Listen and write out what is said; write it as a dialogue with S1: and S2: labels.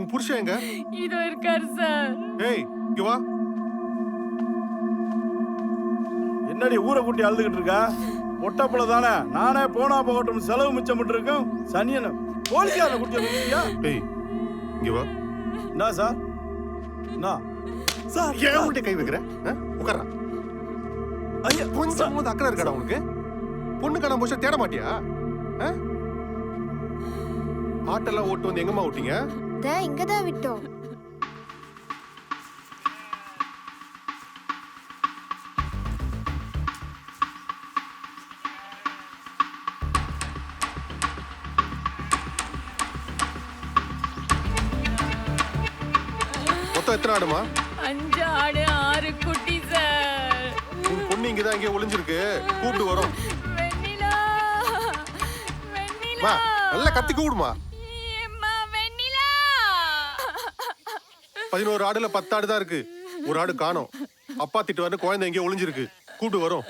S1: உன் புருஷன் எங்க?
S2: இதோ இருக்காரு சார்.
S1: ஏய் இங்க வா.
S3: என்னடி ஊரை கூட்டி அழுதுகிட்டு இருக்கா? ஒட்டப்புல தானே, நானே போனா போகட்டும் செலவு மிச்சம் இருக்கோம். சனியன போலீஸ்காரனை கூட்டி வந்துருக்கியா?
S1: ஏய் இங்க வா.
S3: என்ன சார்? என்ன
S1: சார் ஏன் உன்கிட்ட கை வைக்கிற? உட்கார்றா. ஐயா கொஞ்சம் அக்கறை இருக்காடா உனக்கு? பொண்ணு காணாம போச்சா தேட மாட்டியா? ஆட்டெல்லாம் ஓட்டு வந்து எங்கம்மா ஓட்டிங்க?
S4: இங்கதான் விட்டோம்.
S1: மொத்தம் எத்தனை ஆடுமா?
S2: 5 ஆடு 6 குட்டி சார்.
S1: உன் பொண்ணு இங்கதான் இங்கே ஒளிஞ்சிருக்கு, கூப்பிட்டு வரோம்.
S2: வெண்ணிலா வெண்ணிலா
S1: நல்லா கத்தி கூடுமா. 11 ஆடுல 10 ஆடு தான் இருக்கு. ஒரு ஆடு காணோம். அப்பா திட்டு வந்து குழந்தை எங்கேயோ ஒளிஞ்சிருக்கு, கூப்பிட்டு வரோம்.